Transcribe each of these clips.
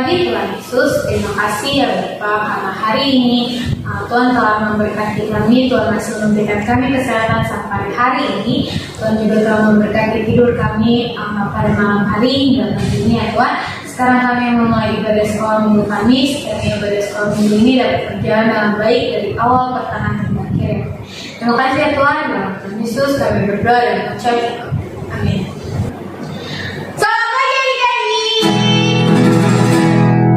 pagi Tuhan Yesus, terima kasih ya Bapak karena hari ini Tuhan telah memberkati kami, Tuhan masih memberikan kami kesehatan sampai hari ini. Tuhan juga telah memberkati tidur kami pada malam hari hingga pagi ini ya Tuhan. Sekarang kami memulai ibadah sekolah minggu kami, sekiranya ibadah sekolah minggu ini dapat berjalan dengan baik dari awal, pertengahan, dan akhir ya. Terima kasih ya Tuhan, dalam Tuhan Yesus kami berdoa dan mengucap syukur. Amin. Selamat pagi adik-adik.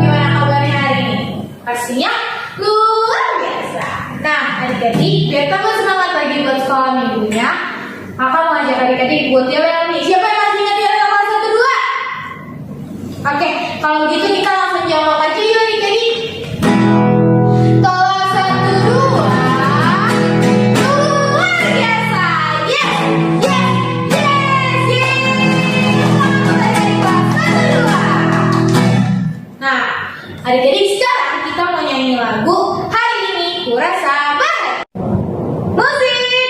Gimana kabarnya hari ini? Pastinya luar biasa. Nah adik-adik, biar tambah semangat lagi buat sekolah minggunya, Kakak mau ajak adik-adik buat yel-yel nih. Siapa yang masih ingat yel-yel kelas 1, 2? Oke, kalau begitu kita langsung jawab aja yuk adik-adik. Kelas 1, 2, luar biasa. Yes, yes, yes, yes. Selamat dari kelas 1, 2. Nah, adik-adik sekarang kita mau nyanyi lagu Hari Ini Kurasa Bahagia. Musik.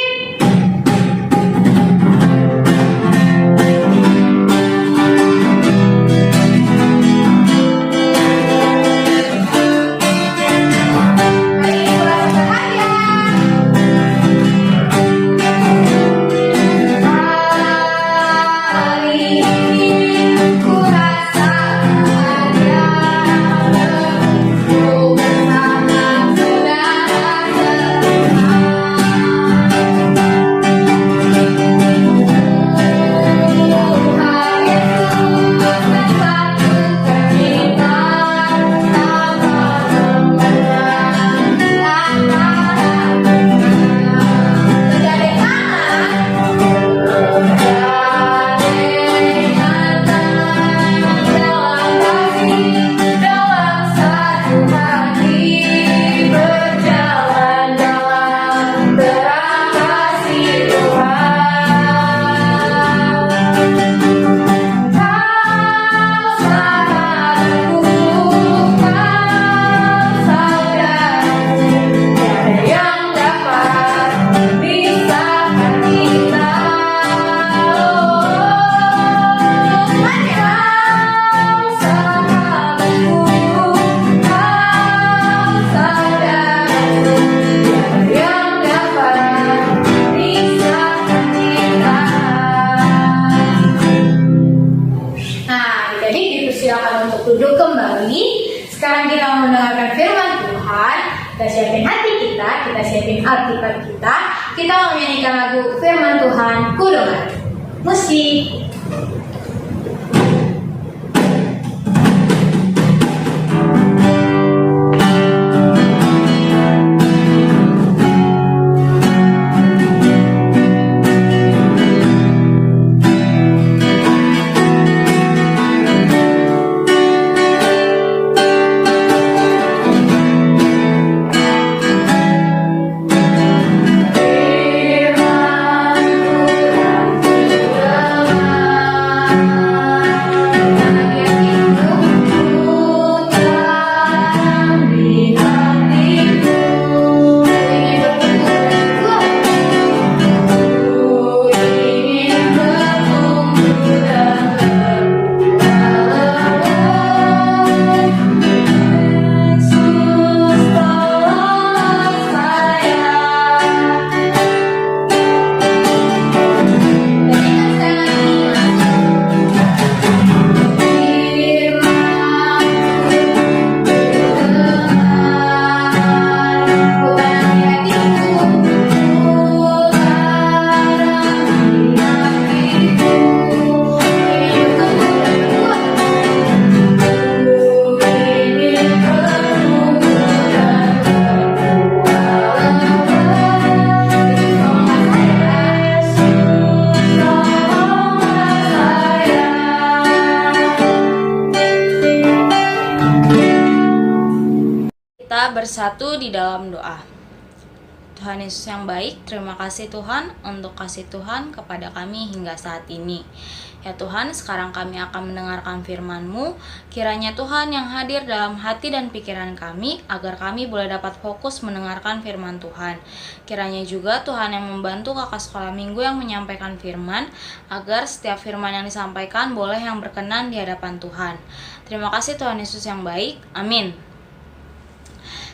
Duduk kembali. Sekarang kita mau mendengarkan firman Tuhan. Kita siapin hati kita siapin Alkitab kita mau menyanyikan lagu firman Tuhan Kudengar. Musik. Bersatu di dalam doa. Tuhan Yesus yang baik, terima kasih Tuhan untuk kasih Tuhan kepada kami hingga saat ini. Ya Tuhan, sekarang kami akan mendengarkan firman-Mu. Kiranya Tuhan yang hadir dalam hati dan pikiran kami, agar kami boleh dapat fokus mendengarkan firman Tuhan. Kiranya juga Tuhan yang membantu kakak sekolah minggu yang menyampaikan firman, agar setiap firman yang disampaikan boleh yang berkenan di hadapan Tuhan. Terima kasih Tuhan Yesus yang baik. Amin.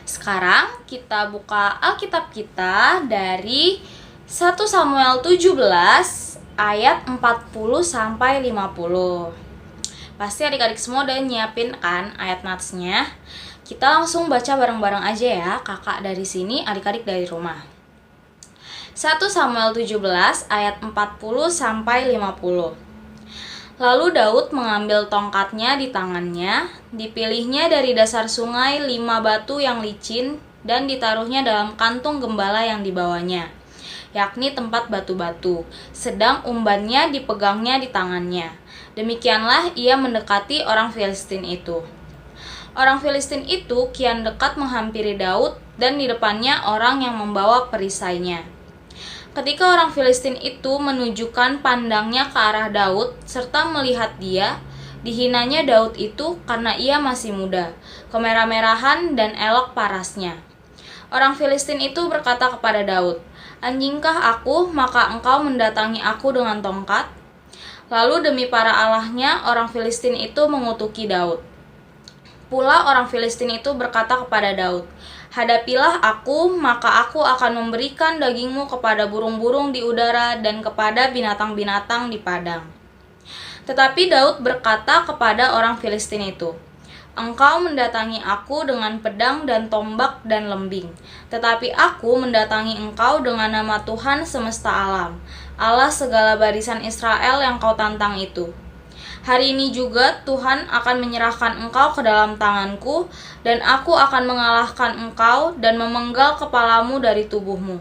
Sekarang kita buka Alkitab kita dari 1 Samuel 17 ayat 40 sampai 50. Pasti adik-adik semua udah nyiapin kan ayat natsnya. Kita langsung baca bareng-bareng aja ya, kakak dari sini, adik-adik dari rumah. 1 Samuel 17 ayat 40 sampai 50. Lalu Daud mengambil tongkatnya di tangannya, dipilihnya dari dasar sungai 5 batu yang licin, dan ditaruhnya dalam kantung gembala yang dibawanya, yakni tempat batu-batu, sedang umbannya dipegangnya di tangannya. Demikianlah ia mendekati orang Filistin itu. Orang Filistin itu kian dekat menghampiri Daud, dan di depannya orang yang membawa perisainya. Ketika orang Filistin itu menunjukkan pandangnya ke arah Daud serta melihat dia, dihinanya Daud itu karena ia masih muda, kemerah-merahan dan elok parasnya. Orang Filistin itu berkata kepada Daud, "Anjingkah aku, maka engkau mendatangi aku dengan tongkat?" Lalu demi para allahnya, orang Filistin itu mengutuki Daud. Pula orang Filistin itu berkata kepada Daud, "Hadapilah aku, maka aku akan memberikan dagingmu kepada burung-burung di udara dan kepada binatang-binatang di padang." Tetapi Daud berkata kepada orang Filistin itu, "Engkau mendatangi aku dengan pedang dan tombak dan lembing, tetapi aku mendatangi engkau dengan nama Tuhan semesta alam, Allah segala barisan Israel yang kau tantang itu. Hari ini juga Tuhan akan menyerahkan engkau ke dalam tanganku, dan aku akan mengalahkan engkau dan memenggal kepalamu dari tubuhmu.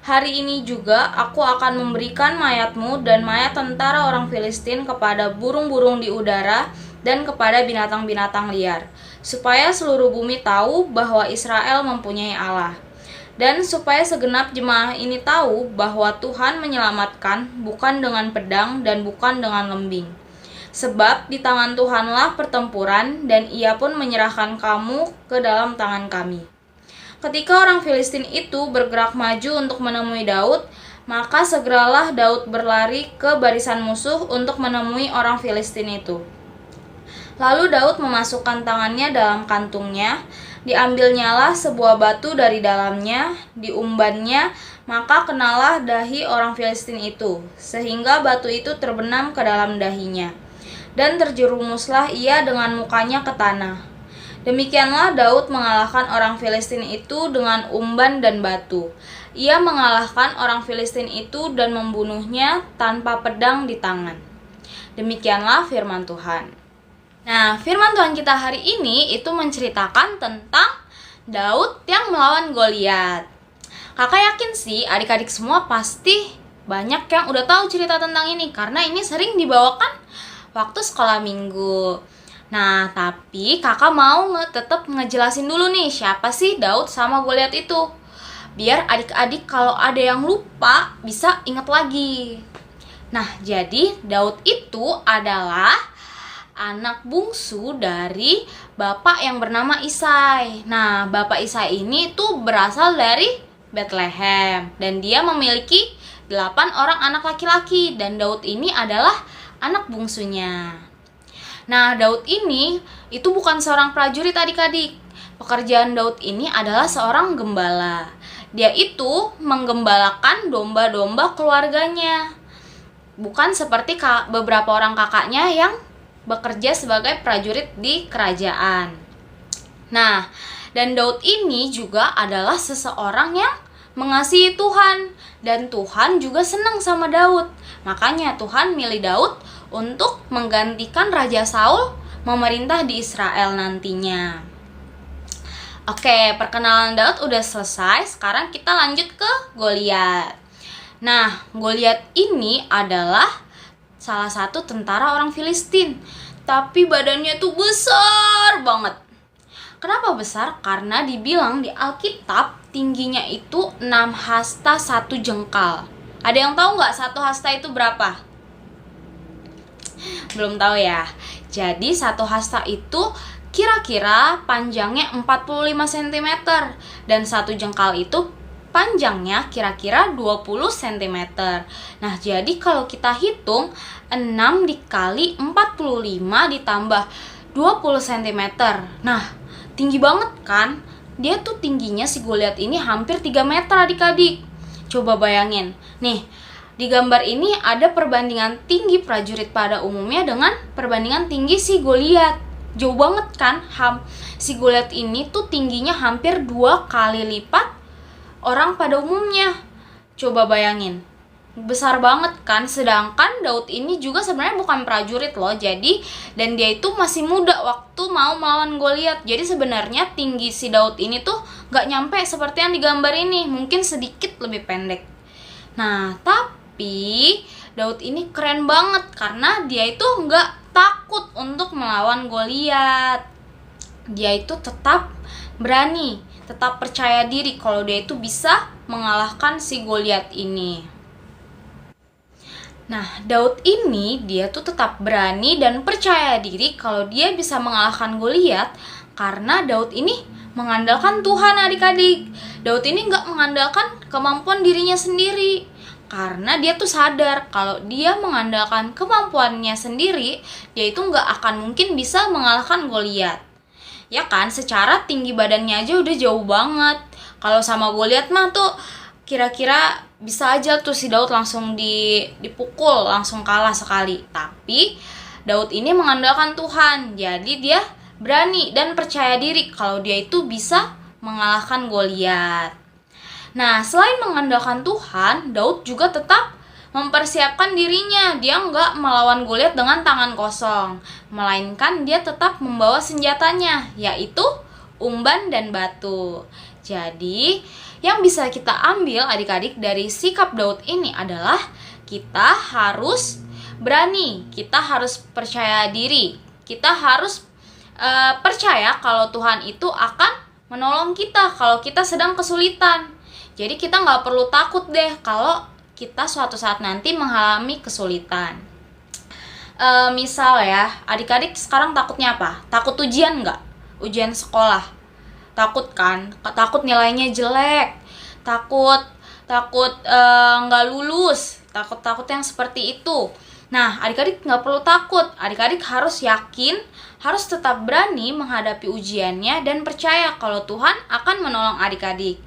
Hari ini juga aku akan memberikan mayatmu dan mayat tentara orang Filistin kepada burung-burung di udara dan kepada binatang-binatang liar, supaya seluruh bumi tahu bahwa Israel mempunyai Allah. Dan supaya segenap jemaah ini tahu bahwa Tuhan menyelamatkan bukan dengan pedang dan bukan dengan lembing. Sebab di tangan Tuhanlah pertempuran, dan ia pun menyerahkan kamu ke dalam tangan kami." Ketika orang Filistin itu bergerak maju untuk menemui Daud, maka segeralah Daud berlari ke barisan musuh untuk menemui orang Filistin itu. Lalu Daud memasukkan tangannya dalam kantungnya, diambilnyalah sebuah batu dari dalamnya, diumbannya, maka kenalah dahi orang Filistin itu, sehingga batu itu terbenam ke dalam dahinya. Dan terjerumuslah ia dengan mukanya ke tanah. Demikianlah Daud mengalahkan orang Filistin itu dengan umban dan batu. Ia mengalahkan orang Filistin itu dan membunuhnya tanpa pedang di tangan. Demikianlah firman Tuhan. Nah, firman Tuhan kita hari ini itu menceritakan tentang Daud yang melawan Goliat. Kakak yakin sih adik-adik semua pasti banyak yang udah tahu cerita tentang ini, karena ini sering dibawakan waktu sekolah minggu. Nah, tapi kakak mau tetap ngejelasin dulu nih siapa sih Daud sama Goliat itu, biar adik-adik kalau ada yang lupa bisa ingat lagi. Nah, jadi Daud itu adalah anak bungsu dari bapak yang bernama Isai. Nah, bapak Isai ini tuh berasal dari Bethlehem, dan dia memiliki 8 orang anak laki-laki, dan Daud ini adalah anak bungsunya. Nah, Daud ini itu bukan seorang prajurit adik-adik. Pekerjaan Daud ini adalah seorang gembala. Dia itu menggembalakan domba-domba keluarganya. Bukan seperti beberapa orang kakaknya yang bekerja sebagai prajurit di kerajaan. Nah, dan Daud ini juga adalah seseorang yang mengasihi Tuhan, dan Tuhan juga senang sama Daud. Makanya Tuhan milih Daud untuk menggantikan Raja Saul memerintah di Israel nantinya. Oke, perkenalan Daud udah selesai. Sekarang kita lanjut ke Goliat. Nah, Goliat ini adalah salah satu tentara orang Filistin, tapi badannya tuh besar banget. Kenapa besar? Karena dibilang di Alkitab tingginya itu 6 hasta 1 jengkal. Ada yang tahu nggak 1 hasta itu berapa? Belum tahu ya. Jadi 1 hasta itu kira-kira panjangnya 45 cm dan 1 jengkal itu panjangnya kira-kira 20 cm. Nah, jadi kalau kita hitung 6 dikali 45 ditambah 20 cm. Nah, tinggi banget kan? Dia tuh tingginya si Goliat ini hampir 3 meter adik-adik. Coba bayangin. Nih, di gambar ini ada perbandingan tinggi prajurit pada umumnya dengan perbandingan tinggi si Goliat. Jauh banget kan? Si Goliat ini tuh tingginya hampir 2 kali lipat orang pada umumnya. Coba bayangin. Besar banget kan? Sedangkan Daud ini juga sebenarnya bukan prajurit loh. Jadi, dan dia itu masih muda waktu mau melawan Goliat. Jadi sebenarnya tinggi si Daud ini tuh gak nyampe seperti yang digambar ini. Mungkin sedikit lebih pendek. Nah, tapi Daud ini keren banget karena dia itu nggak takut untuk melawan Goliat. Dia itu tetap berani, tetap percaya diri kalau dia itu bisa mengalahkan si Goliat ini. Nah, Daud ini dia tuh tetap berani dan percaya diri kalau dia bisa mengalahkan Goliat karena Daud ini mengandalkan Tuhan adik-adik. Daud ini nggak mengandalkan kemampuan dirinya sendiri. Karena dia tuh sadar kalau dia mengandalkan kemampuannya sendiri, dia itu nggak akan mungkin bisa mengalahkan Goliat. Ya kan, secara tinggi badannya aja udah jauh banget. Kalau sama Goliat mah tuh kira-kira bisa aja tuh si Daud langsung dipukul, langsung kalah sekali. Tapi Daud ini mengandalkan Tuhan, jadi dia berani dan percaya diri kalau dia itu bisa mengalahkan Goliat. Nah, selain mengandalkan Tuhan, Daud juga tetap mempersiapkan dirinya. Dia nggak melawan Goliat dengan tangan kosong, melainkan dia tetap membawa senjatanya, yaitu umban dan batu. Jadi, yang bisa kita ambil adik-adik dari sikap Daud ini adalah kita harus berani, kita harus percaya diri, kita harus percaya kalau Tuhan itu akan menolong kita kalau kita sedang kesulitan. Jadi kita nggak perlu takut deh kalau kita suatu saat nanti mengalami kesulitan. Misal ya, adik-adik sekarang takutnya apa? Takut ujian nggak? Ujian sekolah. Takut kan? Takut nilainya jelek. Takut nggak lulus. Takut yang seperti itu. Nah, adik-adik nggak perlu takut. Adik-adik harus yakin, harus tetap berani menghadapi ujiannya dan percaya kalau Tuhan akan menolong adik-adik.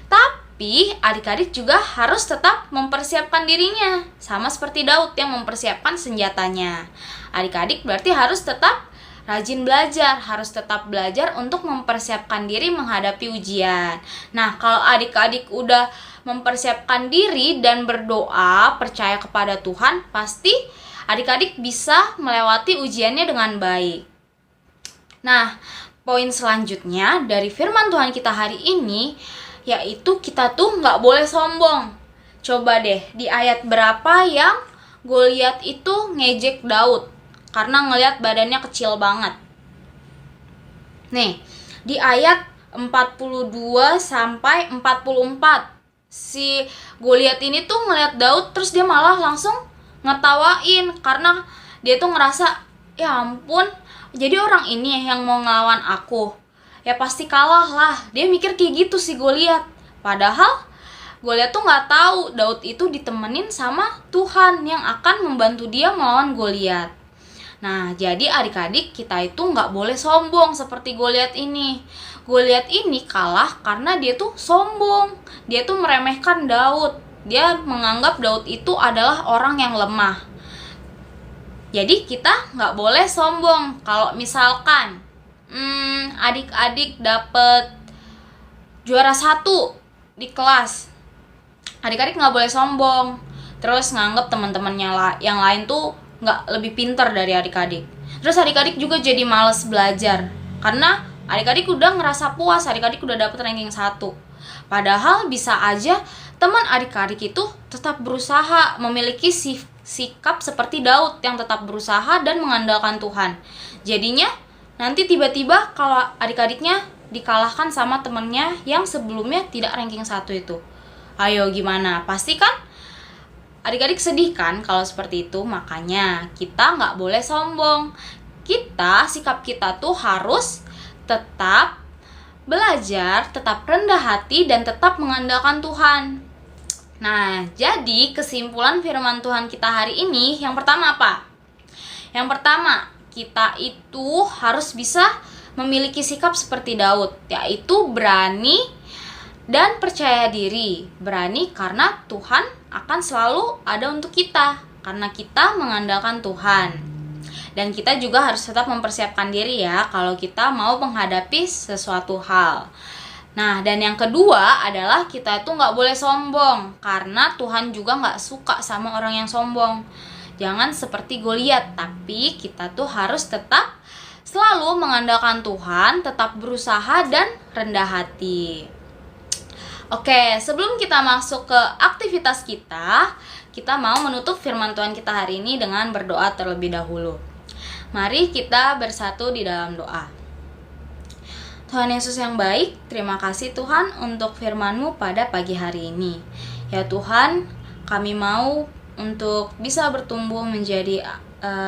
Tapi adik-adik juga harus tetap mempersiapkan dirinya, sama seperti Daud yang mempersiapkan senjatanya. Adik-adik berarti harus tetap rajin belajar, harus tetap belajar untuk mempersiapkan diri menghadapi ujian. Nah, kalau adik-adik udah mempersiapkan diri dan berdoa, percaya kepada Tuhan, pasti adik-adik bisa melewati ujiannya dengan baik. Nah, poin selanjutnya dari firman Tuhan kita hari ini, yaitu kita tuh nggak boleh sombong. Coba deh, di ayat berapa yang Goliat itu ngejek Daud karena ngelihat badannya kecil banget. Nih, di ayat 42 sampai 44. Si Goliat ini tuh ngelihat Daud terus dia malah langsung ngetawain karena dia tuh ngerasa, ya ampun, jadi orang ini yang mau ngelawan aku. Ya pasti kalah lah. Dia mikir kayak gitu si Goliat. Padahal Goliat tuh nggak tahu Daud itu ditemenin sama Tuhan yang akan membantu dia melawan Goliat. Nah, jadi adik-adik kita itu nggak boleh sombong seperti Goliat ini. Goliat ini kalah karena dia tuh sombong. Dia tuh meremehkan Daud. Dia menganggap Daud itu adalah orang yang lemah. Jadi kita nggak boleh sombong. Kalau misalkan adik-adik dapet juara 1 di kelas, adik-adik nggak boleh sombong terus nganggep teman-temannya yang lain tuh nggak lebih pintar dari adik-adik. Terus adik-adik juga jadi males belajar karena adik-adik udah ngerasa puas, adik-adik udah dapet ranking 1. Padahal bisa aja teman adik-adik itu tetap berusaha memiliki sikap seperti Daud yang tetap berusaha dan mengandalkan Tuhan. Jadinya nanti tiba-tiba kalau adik-adiknya dikalahkan sama temennya yang sebelumnya tidak ranking 1 itu. Ayo gimana? Pasti kan adik-adik sedih kan kalau seperti itu. Makanya kita nggak boleh sombong. Sikap kita tuh harus tetap belajar, tetap rendah hati, dan tetap mengandalkan Tuhan. Nah, jadi kesimpulan firman Tuhan kita hari ini, yang pertama apa? Yang pertama, kita itu harus bisa memiliki sikap seperti Daud, yaitu berani dan percaya diri. Berani karena Tuhan akan selalu ada untuk kita, karena kita mengandalkan Tuhan. Dan kita juga harus tetap mempersiapkan diri ya, kalau kita mau menghadapi sesuatu hal. Nah, dan yang kedua adalah kita itu nggak boleh sombong, karena Tuhan juga nggak suka sama orang yang sombong. Jangan seperti Goliat, tapi kita tuh harus tetap selalu mengandalkan Tuhan, tetap berusaha dan rendah hati. Oke, sebelum kita masuk ke aktivitas kita mau menutup firman Tuhan kita hari ini dengan berdoa terlebih dahulu. Mari kita bersatu di dalam doa. Tuhan Yesus yang baik, terima kasih Tuhan untuk firman-Mu pada pagi hari ini. Ya Tuhan, kami mau untuk bisa bertumbuh menjadi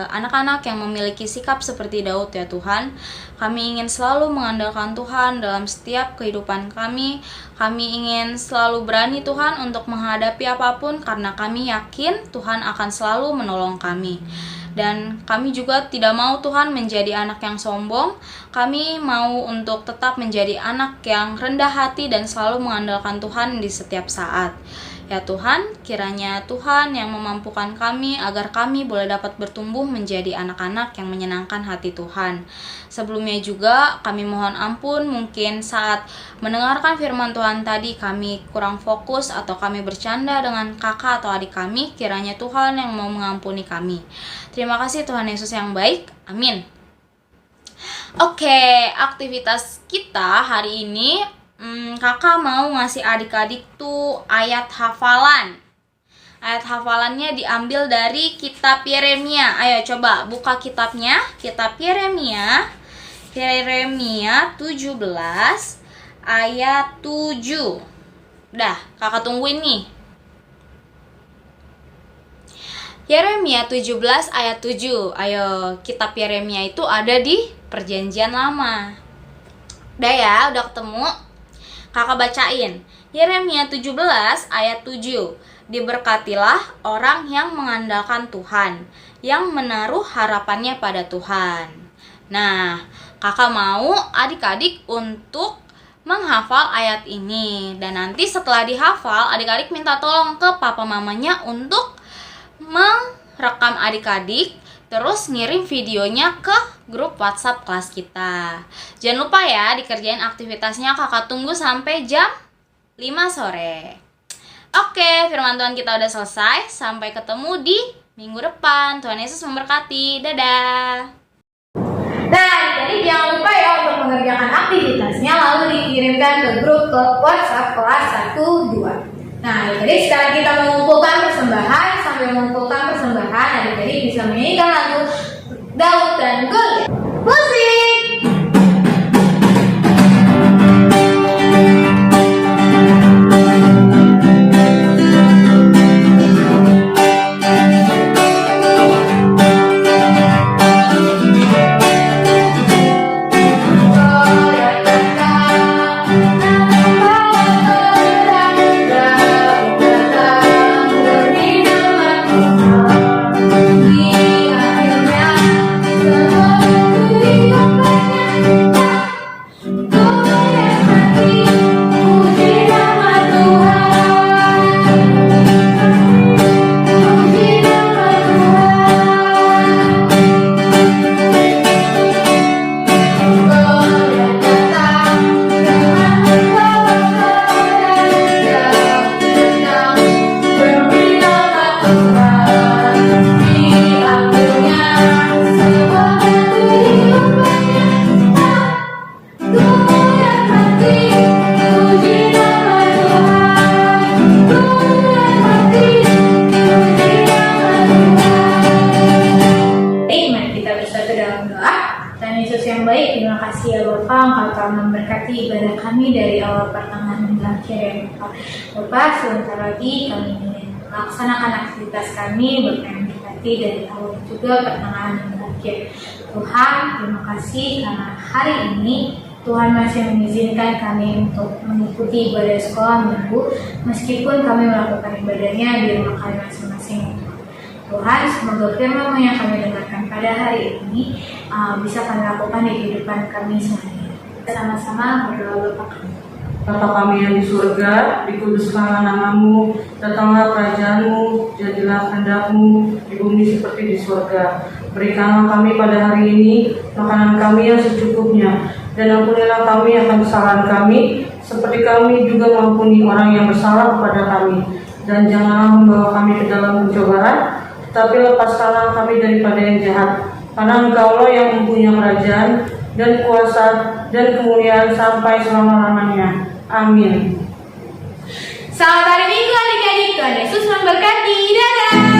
anak-anak yang memiliki sikap seperti Daud ya Tuhan. Kami ingin selalu mengandalkan Tuhan dalam setiap kehidupan kami. Kami ingin selalu berani Tuhan untuk menghadapi apapun, karena kami yakin Tuhan akan selalu menolong kami. Dan kami juga tidak mau Tuhan menjadi anak yang sombong. Kami mau untuk tetap menjadi anak yang rendah hati dan selalu mengandalkan Tuhan di setiap saat. Ya Tuhan, kiranya Tuhan yang memampukan kami agar kami boleh dapat bertumbuh menjadi anak-anak yang menyenangkan hati Tuhan. Sebelumnya juga kami mohon ampun, mungkin saat mendengarkan firman Tuhan tadi kami kurang fokus atau kami bercanda dengan kakak atau adik kami. Kiranya Tuhan yang mau mengampuni kami. Terima kasih Tuhan Yesus yang baik. Amin. Oke, aktivitas kita hari ini kakak mau ngasih adik-adik tuh ayat hafalan. Ayat hafalannya diambil dari kitab Yeremia. Ayo coba buka kitabnya. Kitab Yeremia 17 ayat 7. Udah, kakak tungguin nih. Yeremia 17 ayat 7. Ayo, kitab Yeremia itu ada di Perjanjian Lama. Udah ya, udah ketemu? Kakak bacain. Yeremia 17 ayat 7. Diberkatilah orang yang mengandalkan Tuhan, yang menaruh harapannya pada Tuhan. Nah, kakak mau adik-adik untuk menghafal ayat ini. Dan nanti setelah dihafal, adik-adik minta tolong ke papa mamanya untuk merekam adik-adik, terus ngirim videonya ke grup WhatsApp kelas kita. Jangan lupa ya dikerjain aktivitasnya, kakak tunggu sampai jam 5 sore. Oke, firman Tuhan kita udah selesai. Sampai ketemu di minggu depan. Tuhan Yesus memberkati. Dadah. Nah, jadi jangan lupa ya untuk mengerjakan aktivitasnya lalu dikirimkan ke grup WhatsApp kelas 1, 2. Nah, jadi sekarang kita mengumpulkan persembahan. Sambil mengumpulkan persembahan, adik-adik bisa menyanyikan lagu Daud dan Goliat. Musik! kasih ya Bapak, Engkau telah memberkati ibadah kami dari awal pertengahan hingga akhir ya Bapak. Bapak, sebentar lagi kami melaksanakan aktivitas kami, Bapak yang berkati dari awal juga pertengahan hingga akhir. Tuhan, terima kasih karena hari ini Tuhan masih mengizinkan kami untuk mengikuti ibadah sekolah minggu, meskipun kami melakukan ibadahnya di rumah kami masing-masing. Tuhan, semoga firman-Mu yang kami dengarkan pada hari ini bisa kami lakukan di kehidupan kami sehari-hari. Sama-sama berdoa Bapa kami. Bapa kami yang di surga, dikuduskanlah nama-Mu, datanglah kerajaan-Mu, jadilah kehendak-Mu di bumi seperti di surga. Berikanlah kami pada hari ini makanan kami yang secukupnya, dan ampunilah kami akan kesalahan kami, seperti kami juga mengampuni orang yang bersalah kepada kami. Dan janganlah membawa kami ke dalam pencobaan, tetapi lepaskanlah kami daripada yang jahat. Karena Engkau-lah yang mempunyai kerajaan dan kuasa dan kemuliaan sampai selama-lamanya. Amin. Selamat hari Minggu adik-adik, Tuhan Yesus memberkati. Dadah!